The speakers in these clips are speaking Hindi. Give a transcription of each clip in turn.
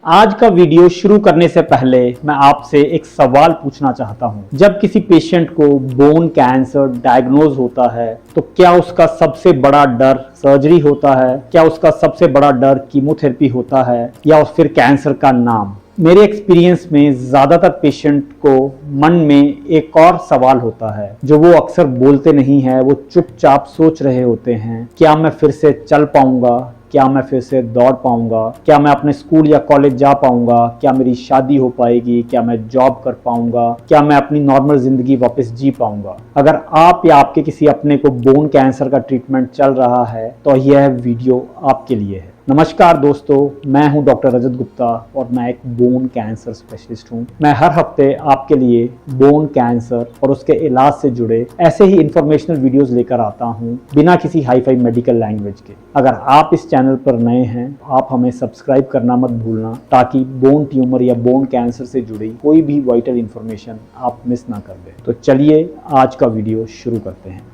आज का वीडियो शुरू करने से पहले मैं आपसे एक सवाल पूछना चाहता हूं। जब किसी पेशेंट को बोन कैंसर डायग्नोज होता है तो क्या उसका सबसे बड़ा डर सर्जरी होता है? क्या उसका सबसे बड़ा डर कीमोथेरेपी होता है या फिर कैंसर का नाम? मेरे एक्सपीरियंस में ज़्यादातर पेशेंट को मन में एक और सवाल होता है जो वो अक्सर बोलते नहीं है। वो चुपचाप सोच रहे होते हैं, क्या मैं फिर से चल पाऊंगा? क्या मैं फिर से दौड़ पाऊंगा? क्या मैं अपने स्कूल या कॉलेज जा पाऊंगा? क्या मेरी शादी हो पाएगी? क्या मैं जॉब कर पाऊंगा? क्या मैं अपनी नॉर्मल जिंदगी वापस जी पाऊंगा? अगर आप या आपके किसी अपने को बोन कैंसर का ट्रीटमेंट चल रहा है तो यह वीडियो आपके लिए है। नमस्कार दोस्तों, मैं हूं डॉक्टर रजत गुप्ता और मैं एक बोन कैंसर स्पेशलिस्ट हूं। मैं हर हफ्ते आपके लिए बोन कैंसर और उसके इलाज से जुड़े ऐसे ही इंफॉर्मेशनल वीडियोस लेकर आता हूं, बिना किसी हाई फाई मेडिकल लैंग्वेज के। अगर आप इस चैनल पर नए हैं, आप हमें सब्सक्राइब करना मत भूलना, ताकि बोन ट्यूमर या बोन कैंसर से जुड़ी कोई भी वाइटल इंफॉर्मेशन आप मिस ना कर दें। तो चलिए आज का वीडियो शुरू करते हैं।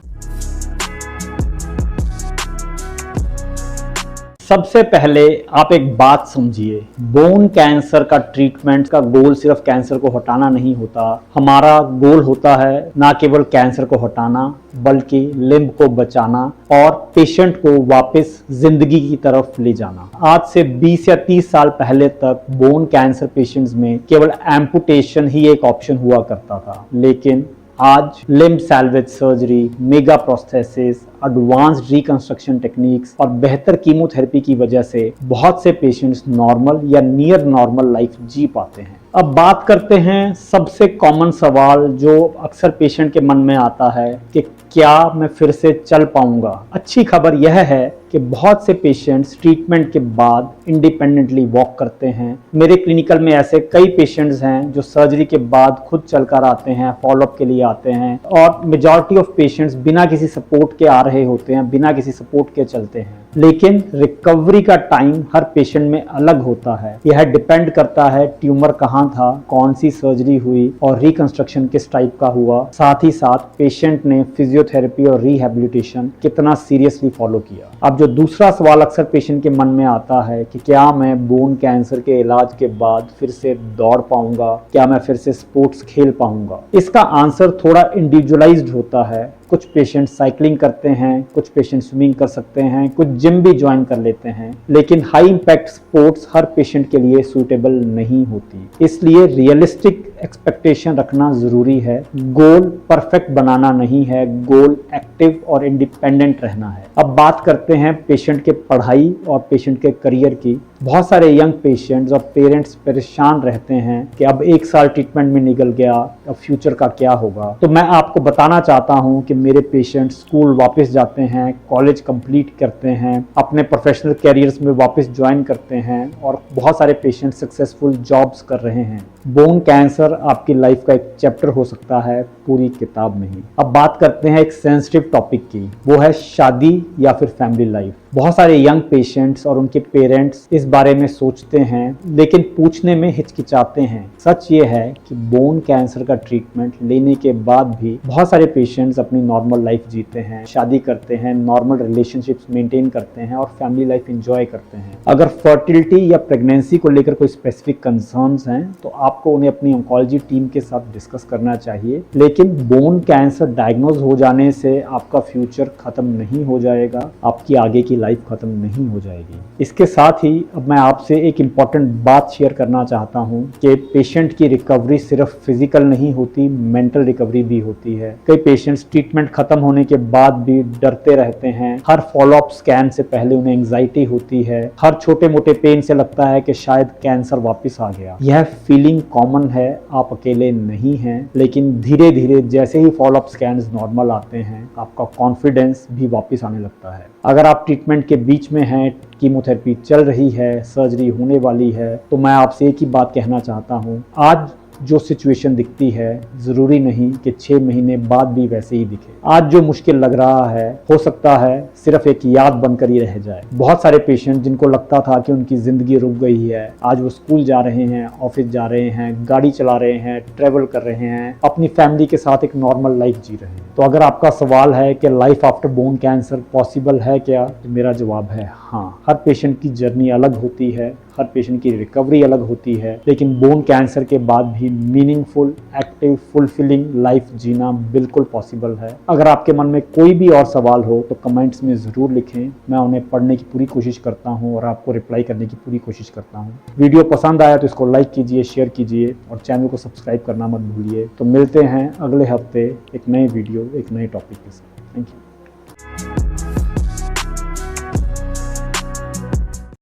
सबसे पहले आप एक बात समझिए, बोन कैंसर का ट्रीटमेंट का गोल सिर्फ कैंसर को हटाना नहीं होता। हमारा गोल होता है ना केवल कैंसर को हटाना, बल्कि लिम्ब को बचाना और पेशेंट को वापस जिंदगी की तरफ ले जाना। आज से 20 या 30 साल पहले तक बोन कैंसर पेशेंट्स में केवल एम्पुटेशन ही एक ऑप्शन हुआ करता था, लेकिन आज limb salvage surgery, mega prosthesis, advanced reconstruction techniques और बेहतर कीमोथेरेपी की वजह से बहुत से पेशेंट्स नॉर्मल या नियर नॉर्मल लाइफ जी पाते हैं। अब बात करते हैं सबसे कॉमन सवाल जो अक्सर पेशेंट के मन में आता है कि क्या मैं फिर से चल पाऊंगा? अच्छी खबर यह है कि बहुत से पेशेंट्स ट्रीटमेंट के बाद इंडिपेंडेंटली वॉक करते हैं। मेरे क्लिनिकल में ऐसे कई पेशेंट्स हैं जो सर्जरी के बाद खुद चलकर आते हैं, फॉलोअप के लिए आते हैं, और मेजॉरिटी ऑफ पेशेंट्स बिना किसी सपोर्ट के आ रहे होते हैं, बिना किसी सपोर्ट के चलते हैं। लेकिन रिकवरी का टाइम हर पेशेंट में अलग होता है। यह डिपेंड करता है ट्यूमर कहाँ था, कौन सी सर्जरी हुई और रिकंस्ट्रक्शन किस टाइप का हुआ। साथ ही साथ पेशेंट ने फिजियोथेरेपी और रिहैबिलिटेशन कितना सीरियसली फॉलो किया। अब जो दूसरा सवाल अक्सर पेशेंट के मन में आता है कि क्या मैं बोन कैंसर के इलाज के बाद फिर से दौड़ पाऊंगा? क्या मैं फिर से स्पोर्ट्स खेल पाऊंगा? इसका आंसर थोड़ा इंडिविजुअलाइज्ड होता है। कुछ पेशेंट साइकिलिंग करते हैं, कुछ पेशेंट स्विमिंग कर सकते हैं, कुछ जिम भी ज्वाइन कर लेते हैं, लेकिन हाई इंपैक्ट स्पोर्ट्स हर पेशेंट के लिए सूटेबल नहीं होती। इसलिए रियलिस्टिक एक्सपेक्टेशन रखना जरूरी है। गोल परफेक्ट बनाना नहीं है, गोल एक्टिव और इंडिपेंडेंट रहना है। अब बात करते हैं पेशेंट के पढ़ाई और पेशेंट के करियर की। बहुत सारे यंग पेशेंट्स और पेरेंट्स परेशान रहते हैं कि अब 1 साल ट्रीटमेंट में निकल गया, अब फ्यूचर का क्या होगा। तो मैं आपको बताना चाहता हूं कि मेरे पेशेंट स्कूल वापस जाते हैं, कॉलेज कंप्लीट करते हैं, अपने प्रोफेशनल कैरियर्स में वापस ज्वाइन करते हैं और बहुत सारे पेशेंट सक्सेसफुल जॉब्स कर रहे हैं। बोन कैंसर आपकी लाइफ का एक चैप्टर हो सकता है, पूरी किताब नहीं। अब बात करते हैं एक सेंसिटिव टॉपिक की, वो है शादी या फिर फैमिली लाइफ। बहुत सारे यंग पेशेंट्स और उनके पेरेंट्स इस बारे में सोचते हैं, लेकिन पूछने में हिचकिचाते हैं। सच ये है कि बोन कैंसर का ट्रीटमेंट लेने के बाद भी बहुत सारे पेशेंट्स अपनी नॉर्मल लाइफ जीते हैं, शादी करते हैं, नॉर्मल रिलेशनशिप्स मेंटेन करते हैं और फैमिली लाइफ एंजॉय करते हैं। अगर फर्टिलिटी या प्रेगनेंसी को लेकर कोई स्पेसिफिक कंसर्न्स हैं तो आपको उन्हें अपनी ऑन्कोलॉजी टीम के साथ डिस्कस करना चाहिए। लेकिन बोन कैंसर डायग्नोज हो जाने से आपका फ्यूचर खत्म नहीं हो जाएगा, आपकी आगे की लाइफ खत्म नहीं हो जाएगी। इसके साथ ही अब मैं आपसे एक इम्पॉर्टेंट बात शेयर करना चाहता हूं कि पेशेंट की रिकवरी सिर्फ फिजिकल नहीं होती, मेंटल रिकवरी भी होती है। कई पेशेंट्स ट्रीटमेंट खत्म होने के बाद भी डरते रहते हैं। हर फॉलोअप स्कैन से पहले उन्हें एंग्जाइटी होती है। हर छोटे मोटे पेन से लगता है कि शायद कैंसर वापस आ गया। यह फीलिंग कॉमन है, आप अकेले नहीं हैं। लेकिन धीरे धीरे जैसे ही फॉलोअप स्कैन्स नॉर्मल आते हैं, आपका कॉन्फिडेंस भी वापस आने लगता है। अगर आप ट्रीटमेंट के बीच में हैं, कीमोथेरेपी चल रही है, सर्जरी होने वाली है, तो मैं आपसे एक ही बात कहना चाहता हूँ, आज जो सिचुएशन दिखती है ज़रूरी नहीं कि 6 महीने बाद भी वैसे ही दिखे। आज जो मुश्किल लग रहा है हो सकता है सिर्फ एक याद बनकर ही रह जाए। बहुत सारे पेशेंट जिनको लगता था कि उनकी ज़िंदगी रुक गई है, आज वो स्कूल जा रहे हैं, ऑफिस जा रहे हैं, गाड़ी चला रहे हैं, ट्रेवल कर रहे हैं, अपनी फैमिली के साथ एक नॉर्मल लाइफ जी रहे हैं। तो अगर आपका सवाल है कि life after bone cancer possible है क्या, तो मेरा जवाब है हाँ। हाँ, हर पेशेंट की जर्नी अलग होती है, हर पेशेंट की रिकवरी अलग होती है, लेकिन बोन कैंसर के बाद भी मीनिंगफुल, एक्टिव, फुलफिलिंग लाइफ जीना बिल्कुल पॉसिबल है। अगर आपके मन में कोई भी और सवाल हो तो कमेंट्स में ज़रूर लिखें, मैं उन्हें पढ़ने की पूरी कोशिश करता हूँ और आपको रिप्लाई करने की पूरी कोशिश करता हूँ। वीडियो पसंद आया तो इसको लाइक कीजिए, शेयर कीजिए और चैनल को सब्सक्राइब करना मत भूलिए। तो मिलते हैं अगले हफ्ते एक नए वीडियो, एक नए टॉपिक के साथ। Thank you.